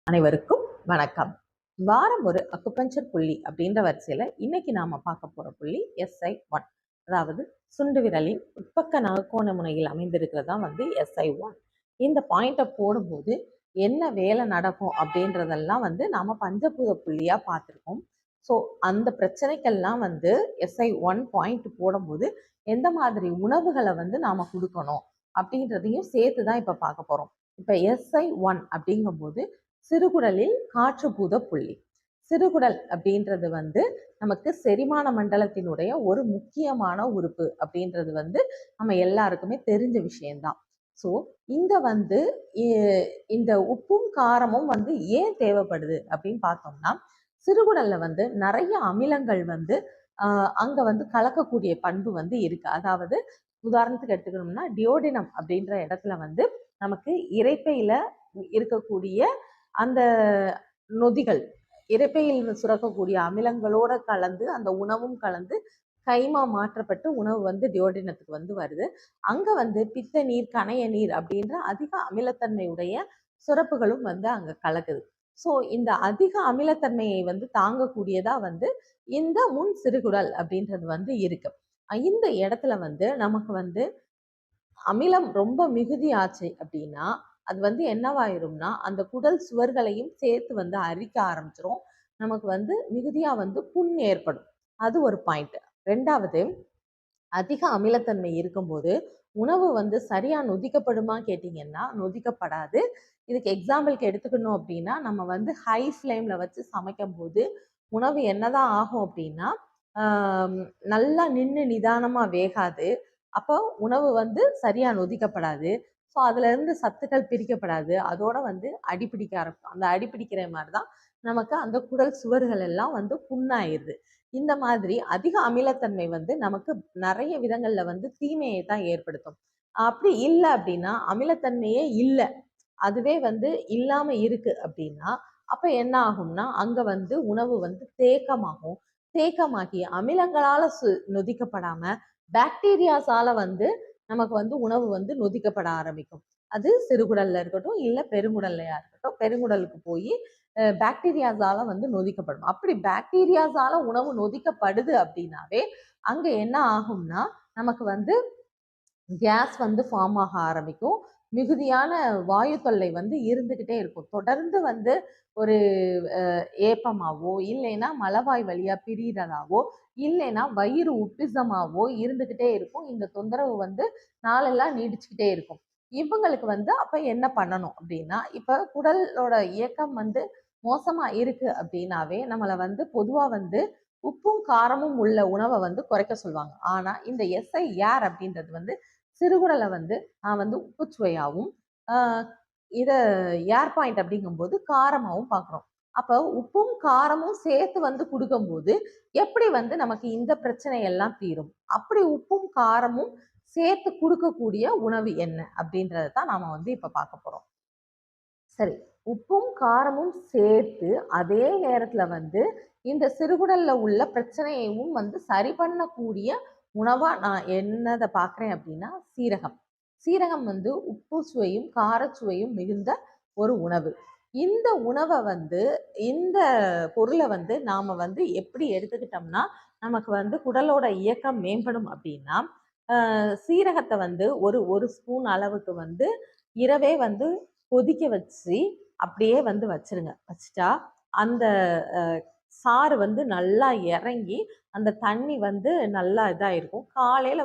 அனைவருக்கும் வணக்கம். வாரம் ஒரு அக்குபஞ்சர் புள்ளி அப்படின்ற வரிசையில இன்னைக்கு நாம பார்க்க போற புள்ளி SI1. அதாவது சுண்டு விரலின் உட்பக்க நகக்கோண முனையில் அமைந்திருக்கிறதா SI1. இந்த பாயிண்ட போடும்போது என்ன வேலை நடக்கும் அப்படின்றதெல்லாம் நாம பஞ்சபூத புள்ளியா பார்த்துருக்கோம். ஸோ அந்த பிரச்சனைக்கெல்லாம் SI1 பாயிண்ட் போடும்போது எந்த மாதிரி உணவுகளை நாம கொடுக்கணும் அப்படின்றதையும் சேர்த்து தான் இப்ப பார்க்க போறோம். இப்ப SI1 அப்படிங்கும்போது சிறுகுடலில் காற்றுப்பூத புள்ளி. சிறுகுடல் அப்படின்றது நமக்கு செரிமான மண்டலத்தினுடைய ஒரு முக்கியமான உறுப்பு அப்படின்றது நம்ம எல்லாருக்குமே தெரிஞ்ச விஷயம்தான். ஸோ இங்க இந்த உப்பும் காரமும் ஏன் தேவைப்படுது அப்படின்னு பார்த்தோம்னா, சிறுகுடல்ல நிறைய அமிலங்கள் அங்க கலக்கக்கூடிய பண்பு இருக்கு. அதாவது உதாரணத்துக்கு எடுத்துக்கணும்னா, டியோடினம் அப்படின்ற இடத்துல நமக்கு இரைப்பையில இருக்கக்கூடிய அந்த நொதிகள், இரைப்பையில் சுரக்கக்கூடிய அமிலங்களோட கலந்து அந்த உணவும் கலந்து கைமா மாற்றப்பட்டு உணவு டியோடினத்துக்கு வருது. அங்க பித்த நீர், கணைய நீர் அப்படின்ற அதிக அமிலத்தன்மையுடைய சுரப்புகளும் அங்க கலக்குது. ஸோ இந்த அதிக அமிலத்தன்மையை தாங்கக்கூடியதா இந்த முன் சிறுகுடல் அப்படின்றது இருக்கு. இந்த இடத்துல நமக்கு அமிலம் ரொம்ப மிகுதி ஆச்சு அப்படின்னா அது என்னவாயிரும்னா அந்த குடல் சுவர்களையும் சேர்த்து அரிக்க ஆரம்பிச்சிரும். நமக்கு மிகுதியா புண் ஏற்படும். அது ஒரு பாயிண்ட். ரெண்டாவது, அதிக அமிலத்தன்மை இருக்கும்போது உணவு சரியா நொதிக்கப்படுமா கேட்டீங்கன்னா நொதிக்கப்படாது. இதுக்கு எக்ஸாம்பிளுக்கு எடுத்துக்கணும் அப்படின்னா, நம்ம ஹை ஃப்ளேம்ல வச்சு சமைக்கும் போது உணவு என்னதான் ஆகும் அப்படின்னா நல்லா நின்று நிதானமா வேகாது. அப்போ உணவு சரியா நொதிக்கப்படாது. ஸோ அதுல இருந்து சத்துக்கள் பிரிக்கப்படாது. அதோட அடிப்பிடிக்க ஆரம்பிக்கும். அந்த அடிப்பிடிக்கிற மாதிரி தான் நமக்கு அந்த குடல் சுவர்கள் எல்லாம் புண்ணாயிருது. இந்த மாதிரி அதிக அமிலத்தன்மை நமக்கு நிறைய விதங்கள்ல தீமையை தான் ஏற்படுத்தும். அப்படி இல்லை அப்படின்னா, அமிலத்தன்மையே இல்லை, அதுவே இல்லாம இருக்கு அப்படின்னா, அப்ப என்ன ஆகும்னா அங்க உணவு தேக்கமாகும். தேக்கமாகி அமிலங்களால நொதிக்கப்படாம பாக்டீரியாஸால நமக்கு உணவு நொதிக்கப்பட ஆரம்பிக்கும். அது சிறுகுடல்ல இருக்கட்டும், இல்ல பெருங்குடல்லையா இருக்கட்டும், பெருங்குடலுக்கு போய் பாக்டீரியாஸால நொதிக்கப்படும். அப்படி பாக்டீரியாஸால உணவு நொதிக்கப்படுது அப்படின்னாவே அங்க என்ன ஆகும்னா நமக்கு கேஸ் ஃபார்ம் ஆக ஆரம்பிக்கும். மிகுதியான வாயு தொல்லை இருந்துகிட்டே இருக்கும். தொடர்ந்து ஒரு ஏப்பமாவோ இல்லைன்னா மலவாய் வழியா பிரியறதாவோ இல்லைன்னா வயிறு உப்பிசமாவோ இருந்துகிட்டே இருக்கும். இந்த தொந்தரவு நாளெல்லாம் நீடிச்சுக்கிட்டே இருக்கும். இவங்களுக்கு அப்ப என்ன பண்ணணும் அப்படின்னா, இப்ப குடலோட இயக்கம் மோசமா இருக்கு அப்படின்னாவே நம்மளை பொதுவா உப்பும் காரமும் உள்ள உணவை குறைக்க சொல்லுவாங்க. ஆனா இந்த SIR அப்படின்றது சிறுகுடலை நான் உப்புச்சுவையாவும் இத ஏர் பாயிண்ட் அப்படிங்கும்போது காரமாவும் பார்க்குறோம். அப்போ உப்பும் காரமும் சேர்த்து கொடுக்கும்போது எப்படி நமக்கு இந்த பிரச்சனை எல்லாம் தீரும்? அப்படி உப்பும் காரமும் சேர்த்து கொடுக்கக்கூடிய உணவு என்ன அப்படின்றத தான் நாம இப்ப பார்க்க போறோம். சரி, உப்பும் காரமும் சேர்த்து அதே நேரத்துல இந்த சிறுகுடல்ல உள்ள பிரச்சனையையும் சரி பண்ணக்கூடிய உணவா நான் என்னதை பார்க்குறேன் அப்படின்னா சீரகம். சீரகம் உப்பு சுவையும் காரச்சுவையும் மிகுந்த ஒரு உணவு. இந்த உணவை இந்த பொருளை நாம எப்படி எடுத்துக்கிட்டோம்னா நமக்கு குடலோட இயக்கம் மேம்படும் அப்படின்னா, சீரகத்தை ஒரு ஸ்பூன் அளவுக்கு இரவே கொதிக்க வச்சு அப்படியே வச்சிருங்க. வச்சுட்டா அந்த சாறு நல்லா இறங்கி அந்த தண்ணி நல்லா இதாயிருக்கும். காலையில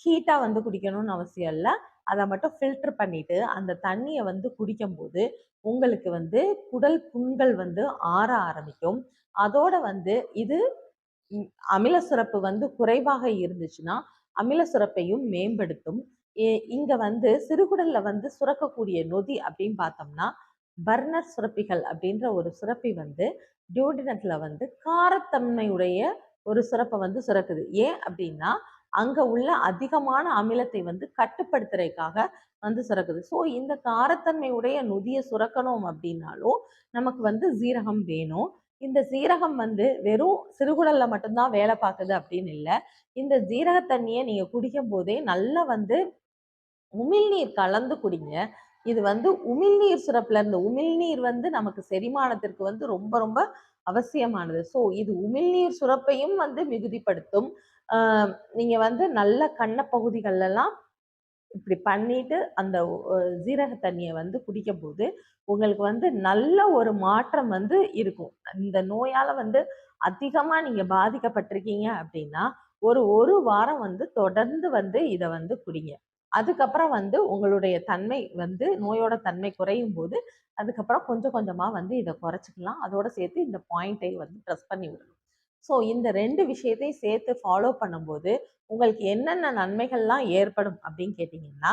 ஹீட்டா குடிக்கணும்னு அவசியம் இல்லை. அதை மட்டும் ஃபில்டர் பண்ணிட்டு அந்த தண்ணியை குடிக்கும்போது உங்களுக்கு குடல் புண்கள் ஆற ஆரம்பிக்கும். அதோட இது அமில சுரப்பு குறைவாக இருந்துச்சுன்னா அமில சுரப்பையும் மேம்படுத்தும். இங்க சிறுகுடல்ல சுரக்கக்கூடிய நொதி அப்படின்னு பார்த்தோம்னா பர்னர் சுரப்பிகள் அப்படின்ற ஒரு சுரப்பி டியோடினத்துல காரத்தன்மையுடைய ஒரு சுரப்பை சுரக்குது. ஏன் அப்படின்னா அங்க உள்ள அதிகமான அமிலத்தை கட்டுப்படுத்துறதுக்காக சுரக்குது. ஸோ இந்த காரத்தன்மையுடைய நொதியை சுரக்கணும் அப்படின்னாலும் நமக்கு சீரகம் வேணும். இந்த சீரகம் வெறும் சிறுகுடல்ல மட்டும்தான் வேலை பார்க்குது அப்படின்னு இல்லை. இந்த ஜீரக தண்ணியை நீங்க குடிக்கும் போதே நல்லா உமிழ்நீர் கலந்து குடிங்க. இது வந்து உமிழ்நீர் சுரப்புல இருந்து உமிழ்நீர் வந்து நமக்கு செரிமானத்திற்கு வந்து ரொம்ப ரொம்ப அவசியமானது. ஸோ இது உமிழ்நீர் சுரப்பையும் வந்து மிகுதிப்படுத்தும். நீங்க வந்து நல்ல கன்ன பகுதிகள்லாம் இப்படி பண்ணிட்டு அந்த ஜீரக தண்ணியை வந்து குடிக்கும்போது உங்களுக்கு வந்து நல்ல ஒரு மாற்றம் வந்து இருக்கும். இந்த நோயால வந்து அதிகமா நீங்க பாதிக்கப்பட்டிருக்கீங்க அப்படின்னா ஒரு வாரம் வந்து தொடர்ந்து வந்து இதை வந்து குடிங்க. அதுக்கப்புறம் வந்து உங்களுடைய தன்மை வந்து நோயோட தன்மை குறையும் போது அதுக்கப்புறம் கொஞ்சம் கொஞ்சமா வந்து இதை குறைச்சிக்கலாம். அதோட சேர்த்து இந்த பாயிண்டை வந்து ப்ரெஸ் பண்ணி விடணும். ஸோ இந்த 2 விஷயத்தையும் சேர்த்து ஃபாலோ பண்ணும்போது உங்களுக்கு என்னென்ன நன்மைகள்லாம் ஏற்படும் அப்படின்னு கேட்டிங்கன்னா,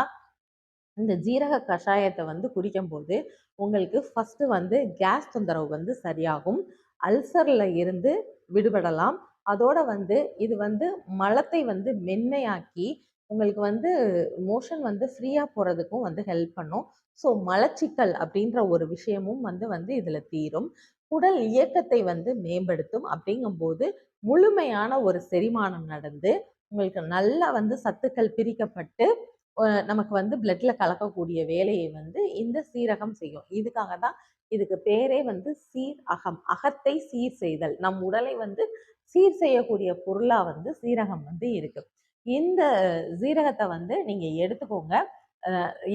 இந்த ஜீரக கஷாயத்தை வந்து குடிக்கும்போது உங்களுக்கு ஃபர்ஸ்ட் வந்து கேஸ் தொந்தரவு வந்து சரியாகும். அல்சர்ல இருந்து விடுபடலாம். அதோட வந்து இது வந்து மலத்தை வந்து மென்மையாக்கி உங்களுக்கு வந்து மோஷன் வந்து ஃப்ரீயா போறதுக்கும் வந்து ஹெல்ப் பண்ணும். ஸோ மலச்சிக்கல் அப்படின்ற ஒரு விஷயமும் வந்து வந்து இதுல தீரும். உடல் இயக்கத்தை வந்து மேம்படுத்தும். அப்படிங்கும்போது முழுமையான ஒரு செரிமானம் நடந்து உங்களுக்கு நல்லா வந்து சத்துக்கள் பிரிக்கப்பட்டு நமக்கு வந்து பிளட்ல கலக்கக்கூடிய வேலையை வந்து இந்த சீரகம் செய்யும். இதுக்காக தான் இதுக்கு பேரே வந்து சீர் அகம். அகத்தை சீர் செய்தல். நம் உடலை வந்து சீர் செய்யக்கூடிய பொருளா வந்து சீரகம் வந்து இருக்கு. இந்த சீரகத்தை வந்து நீங்க எடுத்துக்கோங்க.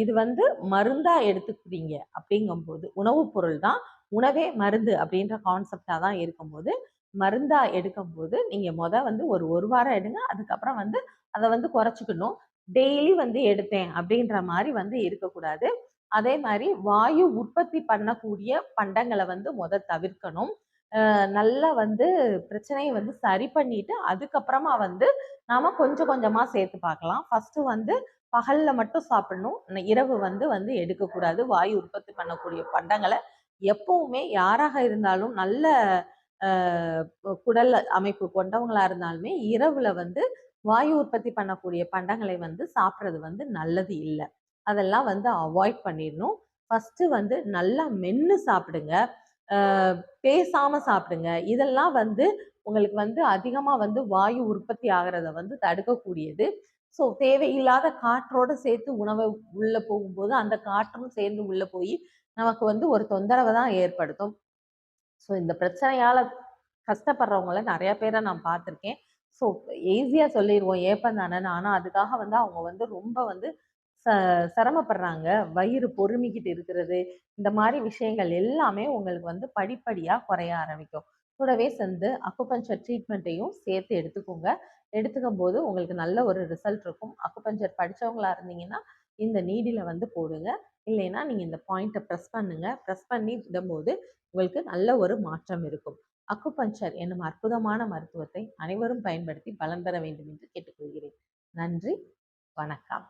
இது வந்து மருந்தா எடுத்துக்கிறீங்க அப்படிங்கும்போது உணவுப் பொருள் தான். உணவே மருந்து அப்படின்ற கான்செப்டா தான் இருக்கும்போது மருந்தா எடுக்கும்போது நீங்க வந்து ஒரு வாரம் எடுங்க. அதுக்கப்புறம் வந்து அதை வந்து குறைச்சிக்கணும். டெய்லி வந்து எடுத்தேன் அப்படின்ற மாதிரி வந்து இருக்கக்கூடாது. அதே மாதிரி வாயு உற்பத்தி பண்ணக்கூடிய பண்டங்களை வந்து தவிர்க்கணும். நல்லா வந்து பிரச்சனையை வந்து சரி பண்ணிட்டு அதுக்கப்புறமா வந்து நாம கொஞ்சம் கொஞ்சமா சேர்த்து பார்க்கலாம். ஃபர்ஸ்ட் வந்து பகல்ல மட்டும் சாப்பிடணும். இரவு வந்து வந்து எடுக்கக்கூடாது. வாயு உற்பத்தி பண்ணக்கூடிய பண்டங்களை எப்பவுமே யாராக இருந்தாலும் நல்ல குடல் அமைப்பு கொண்டவங்களா இருந்தாலுமே இரவுல வந்து வாயு உற்பத்தி பண்ணக்கூடிய பண்டங்களை வந்து சாப்பிட்றது வந்து நல்லது இல்லை. அதெல்லாம் வந்து அவாய்ட் பண்ணிடணும். ஃபர்ஸ்ட் வந்து நல்லா மென்று சாப்பிடுங்க. பேசாம சாப்பிடுங்க. இதெல்லாம் வந்து உங்களுக்கு வந்து அதிகமா வந்து வாயு உற்பத்தி ஆகிறத வந்து தடுக்கக்கூடியது. ஸோ தேவையில்லாத காற்றோடு சேர்த்து உணவை உள்ள போகும்போது அந்த காற்றும் சேர்ந்து உள்ள போய் நமக்கு வந்து ஒரு தொந்தரவை தான் ஏற்படுத்தும். ஸோ இந்த பிரச்சனையால கஷ்டப்படுறவங்கள நிறைய பேரை நான் பார்த்துருக்கேன். ஸோ ஈஸியாக சொல்லிடுவோம் ஏப்பம் தானேன்னு. ஆனால் அதுக்காக வந்து அவங்க வந்து ரொம்ப வந்து சிரமப்படுறாங்க. வயிறு பொறுமிக்கிட்டு இருக்கிறது, இந்த மாதிரி விஷயங்கள் எல்லாமே உங்களுக்கு வந்து படிப்படியாக குறைய ஆரம்பிக்கும். கூடவே சேர்ந்து அக்குபஞ்சர் ட்ரீட்மெண்ட்டையும் சேர்த்து எடுத்துக்கோங்க. எடுத்துக்கும் போது உங்களுக்கு நல்ல ஒரு ரிசல்ட் இருக்கும். அக்குபஞ்சர் படித்தவங்களா இருந்தீங்கன்னா இந்த நீடில வந்து போடுங்க. இல்லைன்னா நீங்கள் இந்த பாயிண்ட்டை ப்ரெஸ் பண்ணுங்க. ப்ரெஸ் பண்ணி விடும்போது உங்களுக்கு நல்ல ஒரு மாற்றம் இருக்கும். அக்குபஞ்சர் என்னும் அற்புதமான மருத்துவத்தை அனைவரும் பயன்படுத்தி பலன் பெற வேண்டும் என்று கேட்டுக்கொள்கிறேன். நன்றி, வணக்கம்.